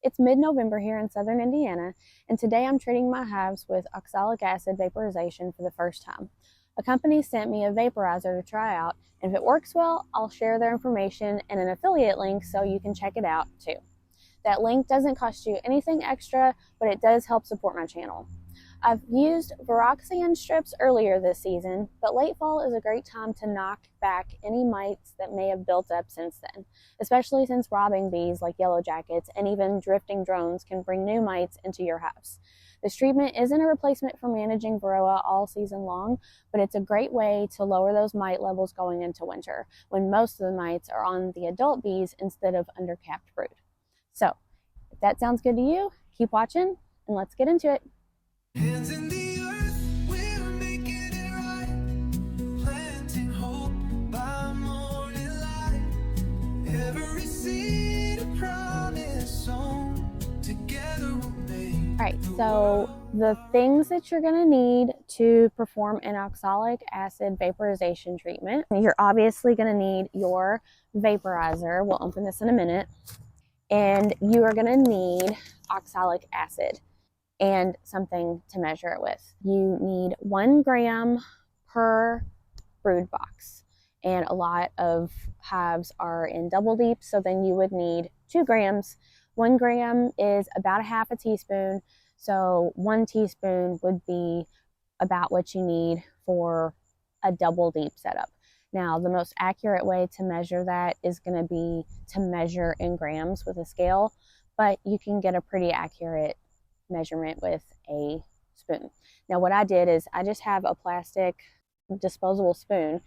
It's mid-November here in southern Indiana, and today I'm treating my hives with oxalic acid vaporization for the first time. A company sent me a vaporizer to try out, and if it works well, I'll share their information and an affiliate link so you can check it out too. That link doesn't cost you anything extra, but it does help support my channel. I've used Varroa strips earlier this season, but late fall is a great time to knock back any mites that may have built up since then, especially since robbing bees like yellow jackets and even drifting drones can bring new mites into your hives. This treatment isn't a replacement for managing Varroa all season long, but it's a great way to lower those mite levels going into winter, when most of the mites are on the adult bees instead of undercapped brood. So, if that sounds good to you, keep watching and let's get into it. Hands in the earth, we're making it right. Planting hope by morning light. Every seed a promise sown. Together we'll make. All right, so the things that you're going to need to perform an oxalic acid vaporization treatment, you're obviously going to need your vaporizer. We'll open this in a minute. And you are going to need oxalic acid and something to measure it with. You need 1 gram per brood box, and a lot of hives are in double deep, so then you would need 2 grams. 1 gram is about a half a teaspoon, so 1 teaspoon would be about what you need for a double deep setup. Now, the most accurate way to measure that is going to be to measure in grams with a scale, but you can get a pretty accurate measurement with a spoon. Now, what I did is I just have a plastic disposable spoon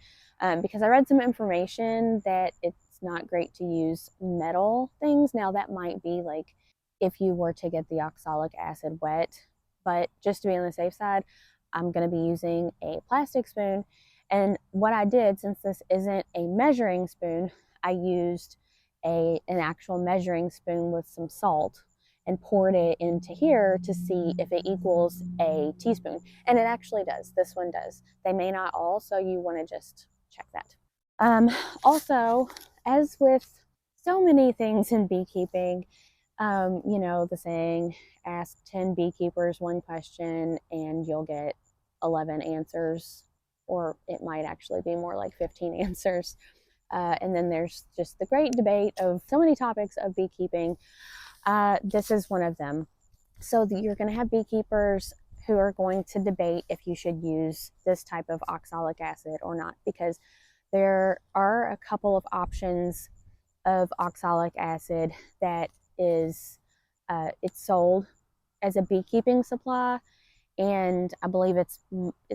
because I read some information that it's not great to use metal things. Now, that might be like if you were to get the oxalic acid wet, but just to be on the safe side, I'm going to be using a plastic spoon. And what I did, since this isn't a measuring spoon, I used an actual measuring spoon with some salt and poured it into here to see if it equals a teaspoon. And it actually does. This one does. They may not all, so you want to just check that. Also, as with so many things in beekeeping, you know, the saying, ask 10 beekeepers one question and you'll get 11 answers, or it might actually be more like 15 answers. And then there's just the great debate of so many topics of beekeeping. This is one of them. So you're going to have beekeepers who are going to debate if you should use this type of oxalic acid or not, because there are a couple of options of oxalic acid that is it's sold as a beekeeping supply, and I believe it's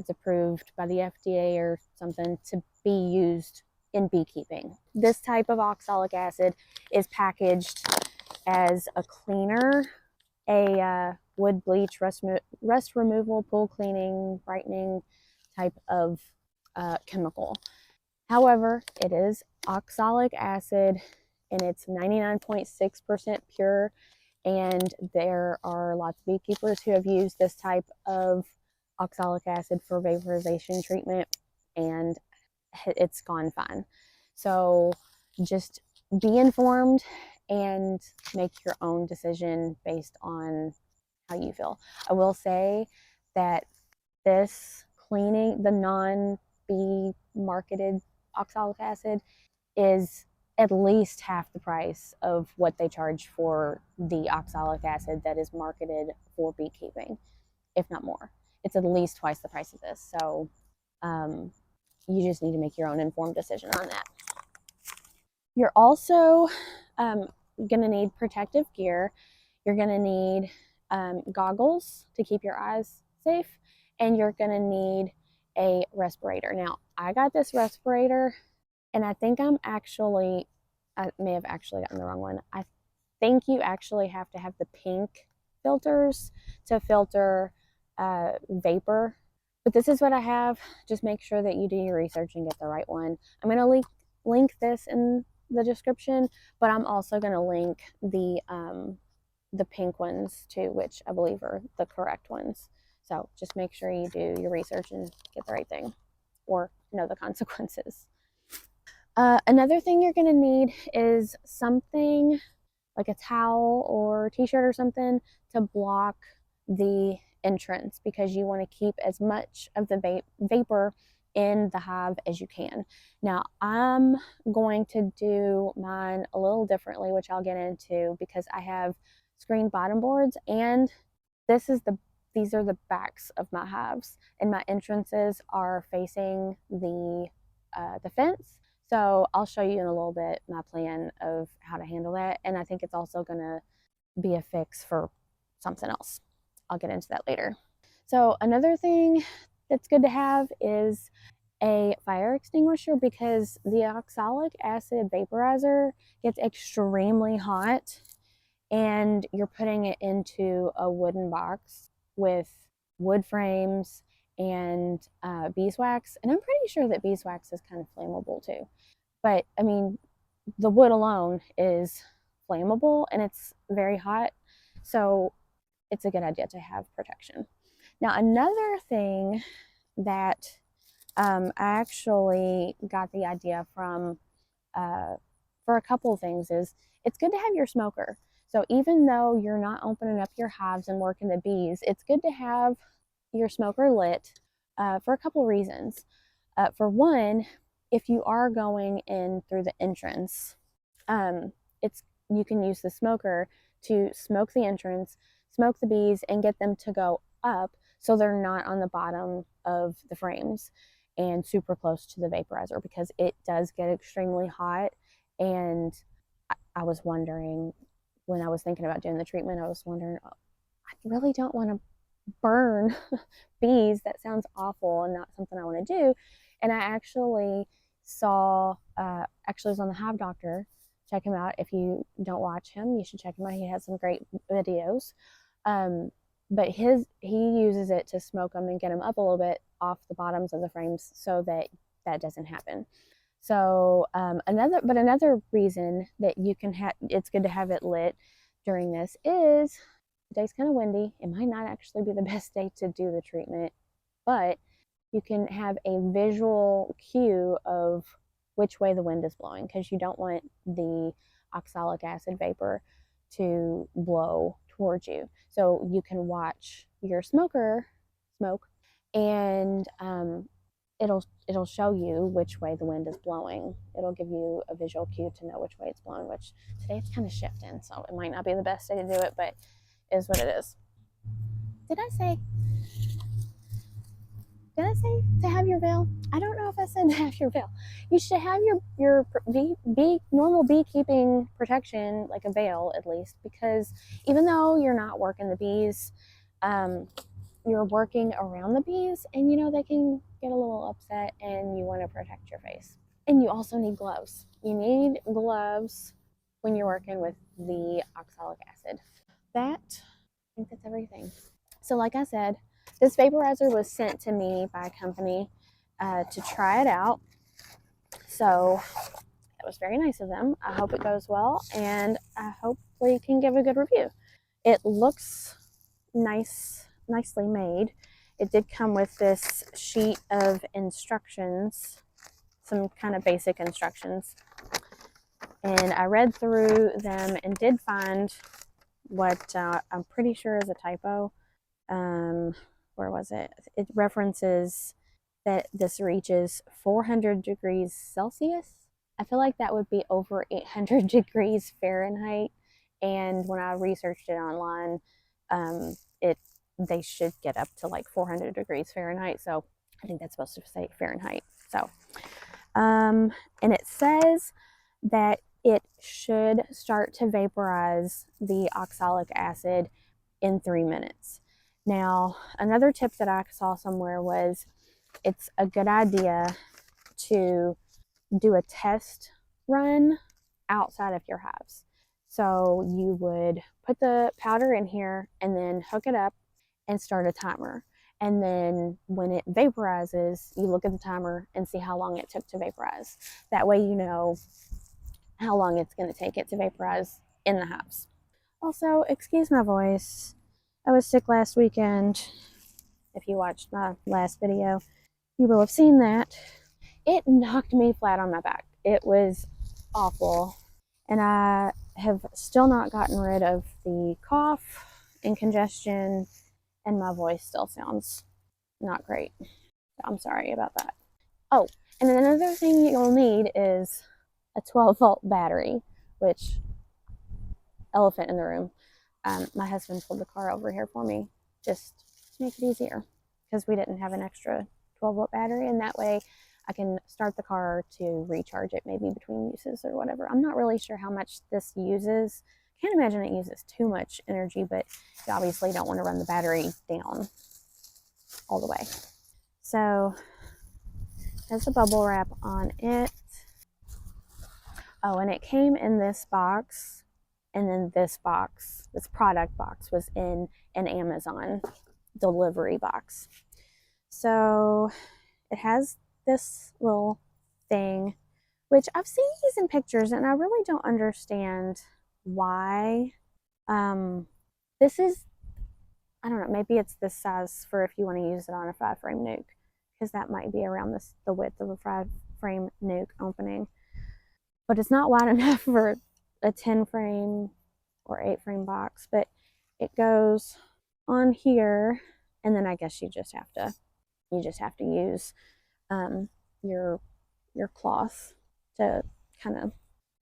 approved by the FDA or something to be used in beekeeping. This type of oxalic acid is packaged as a cleaner, a wood bleach, rust removal, pool cleaning, brightening type of chemical. However, it is oxalic acid and it's 99.6% pure, and there are lots of beekeepers who have used this type of oxalic acid for vaporization treatment, and it's gone fine. So just be informed and make your own decision based on how you feel. I will say that this cleaning, the non-bee marketed oxalic acid, is at least half the price of what they charge for the oxalic acid that is marketed for beekeeping, if not more. It's at least twice the price of this. So you just need to make your own informed decision on that. You're also going to need protective gear. You're going to need goggles to keep your eyes safe, and you're going to need a respirator. Now, I got this respirator, and I think I may have actually gotten the wrong one. I think you actually have to have the pink filters to filter vapor. But this is what I have. Just make sure that you do your research and get the right one. I'm going to link this in the description, but I'm also going to link the pink ones too, which I believe are the correct ones. So just make sure you do your research and get the right thing, or know the consequences. Another thing you're going to need is something like a towel or t-shirt or something to block the entrance, because you want to keep as much of the vapor in the hive as you can. Now I'm going to do mine a little differently, which I'll get into, because I have screen bottom boards, and this is these are the backs of my hives, and my entrances are facing the fence. So I'll show you in a little bit my plan of how to handle that, and I think it's also going to be a fix for something else. I'll get into that later. So another thing that's good to have is a fire extinguisher, because the oxalic acid vaporizer gets extremely hot, and you're putting it into a wooden box with wood frames and beeswax. And I'm pretty sure that beeswax is kind of flammable too. But I mean, the wood alone is flammable and it's very hot. So it's a good idea to have protection. Now, another thing that I actually got the idea from for a couple of things is it's good to have your smoker. So even though you're not opening up your hives and working the bees, it's good to have your smoker lit for a couple of reasons. For one, if you are going in through the entrance, it's you can use the smoker to smoke the entrance, smoke the bees, and get them to go up so they're not on the bottom of the frames and super close to the vaporizer, because it does get extremely hot. And I was wondering, when I was thinking about doing the treatment, I was wondering, I really don't want to burn bees. That sounds awful and not something I want to do. And I actually saw, actually was on the Hive Doctor. Check him out. If you don't watch him, you should check him out. He has some great videos. But he uses it to smoke them and get them up a little bit off the bottoms of the frames so that that doesn't happen. So another reason that you can have, it's good to have it lit during this, is the day's kind of windy. It might not actually be the best day to do the treatment, but you can have a visual cue of which way the wind is blowing, because you don't want the oxalic acid vapor to blow towards you. So you can watch your smoker smoke, and it'll show you which way the wind is blowing. It'll give you a visual cue to know which way it's blowing, which today it's kind of shifting, so it might not be the best day to do it, but it is what it is. Did I say to have your veil? I don't know if I said to have your veil. You should have your normal beekeeping protection, like a veil at least, because even though you're not working the bees, you're working around the bees, and you know they can get a little upset, and you want to protect your face. And you also need gloves. You need gloves when you're working with the oxalic acid. I think that's everything. So, like I said, this vaporizer was sent to me by a company to try it out. So that was very nice of them. I hope it goes well, and I hopefully can give a good review. It looks nicely made. It did come with this sheet of instructions, some kind of basic instructions, and I read through them and did find what I'm pretty sure is a typo. Where was it? It references that this reaches 400 degrees Celsius. I feel like that would be over 800 degrees Fahrenheit. And when I researched it online, they should get up to like 400 degrees Fahrenheit. So I think that's supposed to say Fahrenheit. So, and it says that it should start to vaporize the oxalic acid in 3 minutes. Now, another tip that I saw somewhere was it's a good idea to do a test run outside of your hives. So you would put the powder in here and then hook it up and start a timer. And then when it vaporizes, you look at the timer and see how long it took to vaporize. That way you know how long it's going to take it to vaporize in the hives. Also, excuse my voice. I was sick last weekend. If you watched my last video, you will have seen that. It knocked me flat on my back. It was awful. And I have still not gotten rid of the cough and congestion, and my voice still sounds not great. I'm sorry about that. Oh, and then another thing you'll need is a 12-volt battery, which, elephant in the room. My husband pulled the car over here for me just to make it easier because we didn't have an extra 12-volt battery, and that way I can start the car to recharge it maybe between uses or whatever. I'm not really sure how much this uses. Can't imagine it uses too much energy, but you obviously don't want to run the battery down all the way. So there's the bubble wrap on it. Oh, and it came in this box, and then this box, this product box, was in an Amazon delivery box. So it has this little thing, which I've seen these in pictures, and I really don't understand why. This is, I don't know, maybe it's this size for if you want to use it on a 5-frame nuke, because that might be around the width of a 5-frame nuke opening. But it's not wide enough for a 10-frame or 8-frame box, but it goes on here, and then I guess you just have to use your cloth to kind of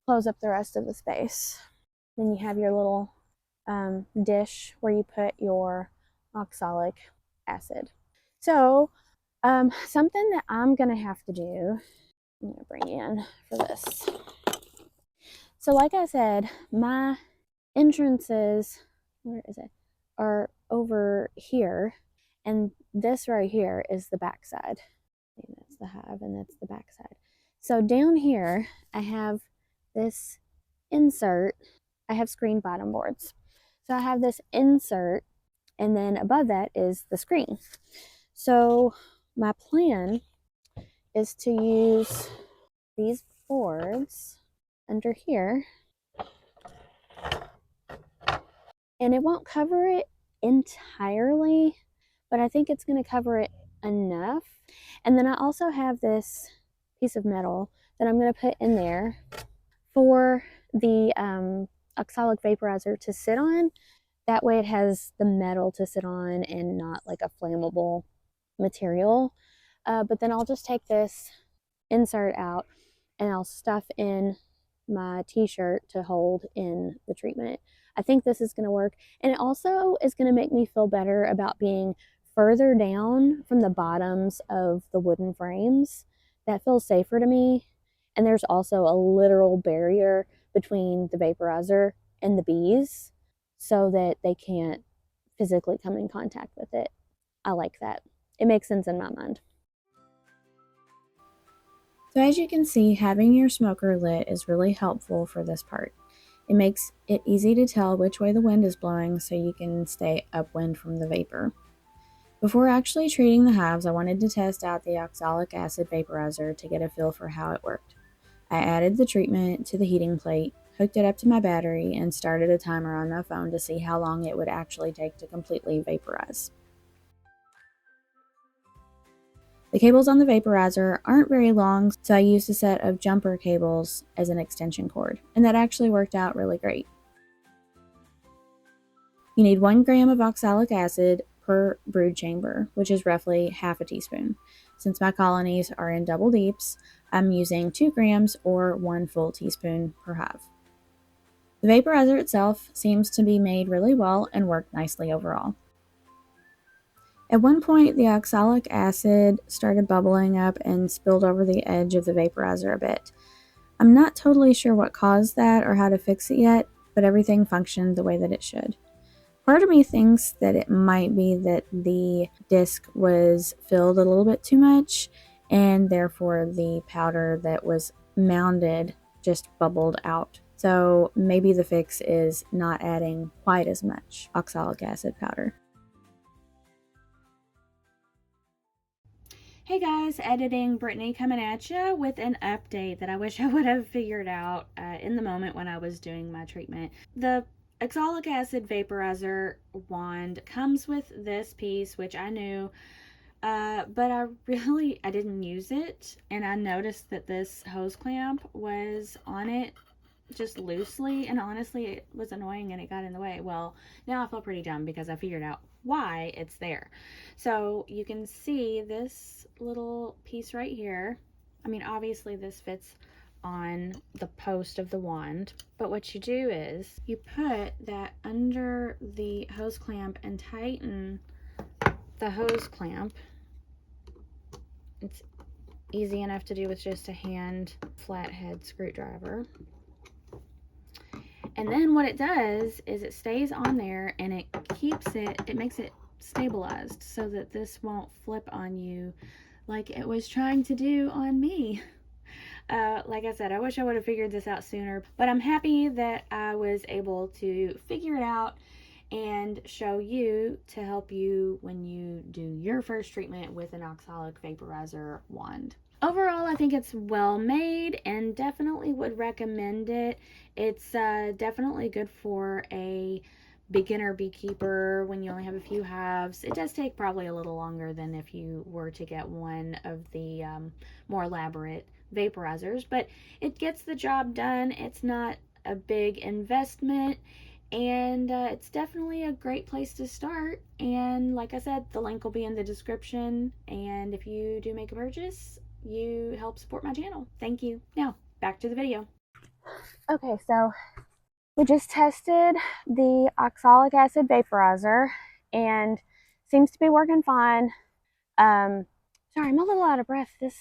close up the rest of the space. Then you have your little dish where you put your oxalic acid. So something that I'm gonna have to do, I'm gonna bring you in for this. So like I said, my entrances, where is it, are over here, and this right here is the back side. And that's the hive, and that's the back side. So down here, I have this insert. I have screen bottom boards. So I have this insert, and then above that is the screen. So my plan is to use these boards under here, and it won't cover it entirely, but I think it's going to cover it enough. And then I also have this piece of metal that I'm going to put in there for the oxalic vaporizer to sit on. That way it has the metal to sit on and not like a flammable material. But then I'll just take this insert out and I'll stuff in my t-shirt to hold in the treatment. I think this is going to work, and it also is going to make me feel better about being further down from the bottoms of the wooden frames. That feels safer to me, and there's also a literal barrier between the vaporizer and the bees so that they can't physically come in contact with it. I like that. It makes sense in my mind. So as you can see, having your smoker lit is really helpful for this part. It makes it easy to tell which way the wind is blowing so you can stay upwind from the vapor. Before actually treating the hives, I wanted to test out the oxalic acid vaporizer to get a feel for how it worked. I added the treatment to the heating plate, hooked it up to my battery, and started a timer on my phone to see how long it would actually take to completely vaporize. The cables on the vaporizer aren't very long, so I used a set of jumper cables as an extension cord, and that actually worked out really great. You need 1 gram of oxalic acid per brood chamber, which is roughly half a teaspoon. Since my colonies are in double deeps, I'm using 2 grams or 1 full teaspoon per hive. The vaporizer itself seems to be made really well and worked nicely overall. At one point, the oxalic acid started bubbling up and spilled over the edge of the vaporizer a bit. I'm not totally sure what caused that or how to fix it yet, but everything functioned the way that it should. Part of me thinks that it might be that the disc was filled a little bit too much, and therefore the powder that was mounded just bubbled out. So maybe the fix is not adding quite as much oxalic acid powder. Hey guys, editing Brittany coming at you with an update that I wish I would have figured out in the moment when I was doing my treatment. The oxalic acid vaporizer wand comes with this piece, which I knew, but I didn't use it, and I noticed that this hose clamp was on it just loosely, and honestly it was annoying and it got in the way. Well, now I feel pretty dumb because I figured out why it's there. So you can see this little piece right here. I mean, obviously this fits on the post of the wand, but what you do is you put that under the hose clamp and tighten the hose clamp. It's easy enough to do with just a hand flathead screwdriver. And then what it does is it stays on there and it keeps it, it makes it stabilized so that this won't flip on you like it was trying to do on me. Like I said, I wish I would have figured this out sooner, but I'm happy that I was able to figure it out and show you to help you when you do your first treatment with an oxalic vaporizer wand. Overall, I think it's well made and definitely would recommend it. It's definitely good for a beginner beekeeper when you only have a few hives. It does take probably a little longer than if you were to get one of the more elaborate vaporizers, but it gets the job done. It's not a big investment, and it's definitely a great place to start. And like I said, the link will be in the description, and if you do make a purchase, you help support my channel. Thank you. Now back to the video. Okay, so we just tested the oxalic acid vaporizer and seems to be working fine. Sorry, I'm a little out of breath. This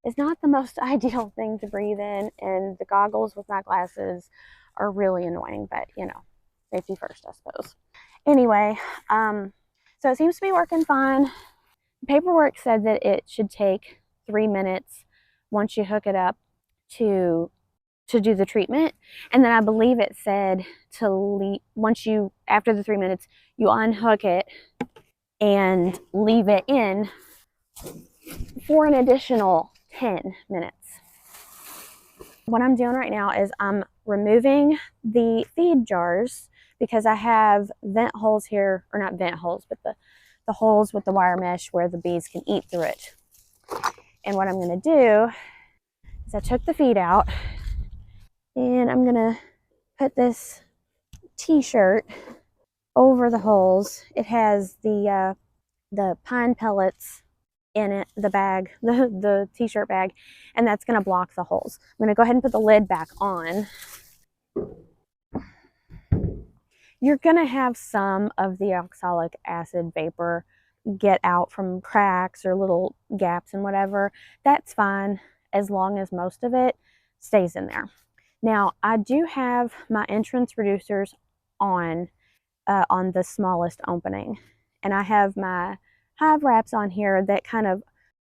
is not the most ideal thing to breathe in, and the goggles with my glasses are really annoying, but you know, safety first, I suppose. Anyway, so it seems to be working fine. The paperwork said that it should take 3 minutes once you hook it up to do the treatment, and then I believe it said to leave once you, after the 3 minutes, you unhook it and leave it in for an additional 10 minutes. What I'm doing right now is I'm removing the feed jars because I have vent holes here, or not vent holes, but the holes with the wire mesh where the bees can eat through it. And what I'm going to do is I took the feed out, and I'm going to put this t-shirt over the holes. It has the pine pellets in it, the bag, the t-shirt bag, and that's going to block the holes. I'm going to go ahead and put the lid back on. You're going to have some of the oxalic acid vapor get out from cracks or little gaps and whatever. That's fine as long as most of it stays in there. Now, I do have my entrance reducers on the smallest opening, and I have my hive wraps on here that kind of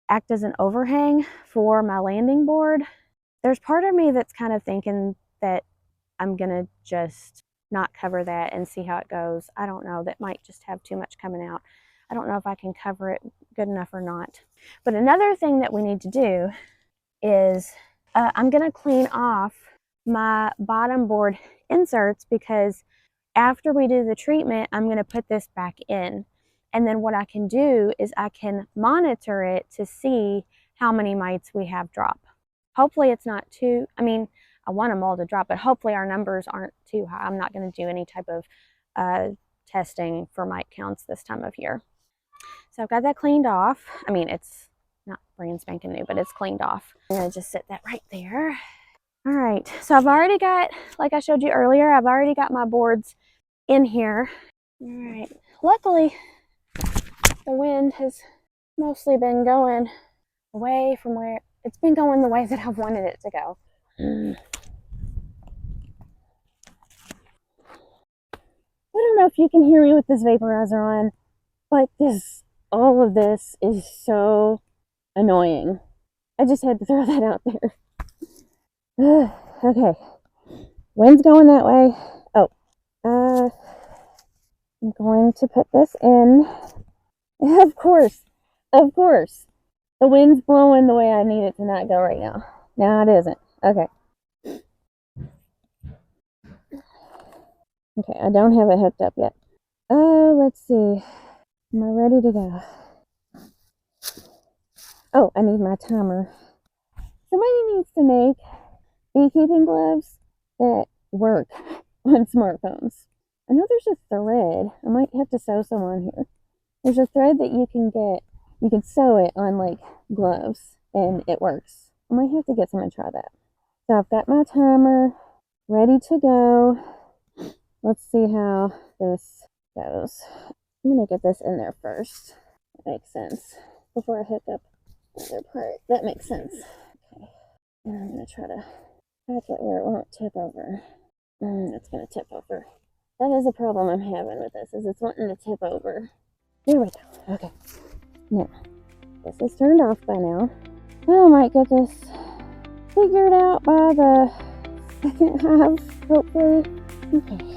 act as an overhang for my landing board. There's part of me that's kind of thinking that I'm gonna just not cover that and see how it goes. I don't know, that might just have too much coming out. I don't know if I can cover it good enough or not. But another thing that we need to do is I'm gonna clean off my bottom board inserts, because after we do the treatment, I'm going to put this back in. And then what I can do is I can monitor it to see how many mites we have drop. Hopefully it's not too, I mean, I want them all to drop, but hopefully our numbers aren't too high. I'm not going to do any type of testing for mite counts this time of year. So I've got that cleaned off. I mean, it's not brand spanking new, but it's cleaned off. I'm going to just set that right there. All right, so I've already got, like I showed you earlier, I've already got my boards in here. All right, luckily the wind has mostly been going away from where it's been going, the way that I've wanted it to go. I don't know if you can hear me with this vaporizer on, but all of this is so annoying. I just had to throw that out there. Okay, wind's going that way. Oh, I'm going to put this in. Of course, the wind's blowing the way I need it to not go right now. No, it isn't. Okay. Okay, I don't have it hooked up yet. Let's see. Am I ready to go? Oh, I need my timer. Somebody needs to make beekeeping gloves that work on smartphones. I know there's a thread. I might have to sew some on here. There's a thread that you can get. You can sew it on like gloves and it works. I might have to get some and try that. So I've got my timer ready to go. Let's see how this goes. I'm gonna get this in there first. That makes sense. Before I hook up the other part. That makes sense. Okay. And I'm gonna try to pack it where it won't tip over. It's gonna tip over. That is a problem I'm having with this, is it's wanting to tip over. Here we go. Okay. Now, this is turned off by now. I might get this figured out by the second hive, hopefully. Okay.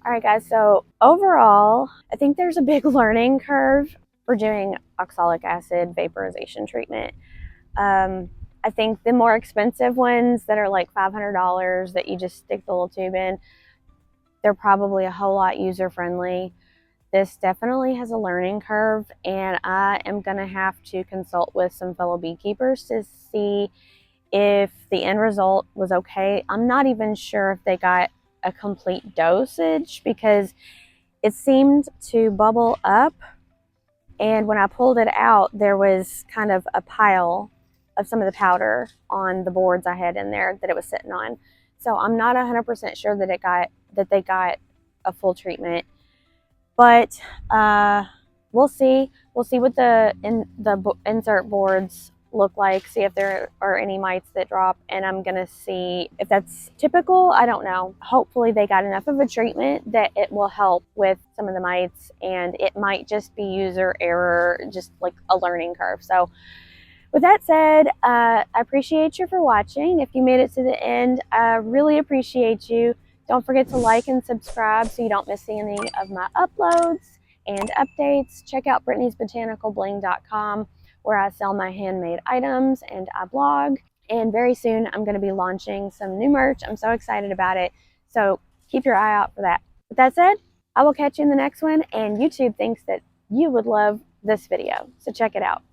All right, guys, so overall, I think there's a big learning curve for doing oxalic acid vaporization treatment. I think the more expensive ones that are like $500 that you just stick the little tube in, they're probably a whole lot user-friendly. This definitely has a learning curve, and I am going to have to consult with some fellow beekeepers to see if the end result was okay. I'm not even sure if they got a complete dosage because it seemed to bubble up, and when I pulled it out there was kind of a pile of some of the powder on the boards I had in there that it was sitting on. So I'm not 100% sure that they got a full treatment, but we'll see. We'll see what the insert boards look like, see if there are any mites that drop, and I'm gonna see if that's typical. I don't know. Hopefully they got enough of a treatment that it will help with some of the mites, and it might just be user error, just like a learning curve. So with that said, I appreciate you for watching. If you made it to the end, I really appreciate you. Don't forget to like and subscribe so you don't miss any of my uploads and updates. Check out Brittany's Bling.com, where I sell my handmade items and I blog. And very soon I'm going to be launching some new merch. I'm so excited about it. So keep your eye out for that. With that said, I will catch you in the next one, and YouTube thinks that you would love this video. So check it out.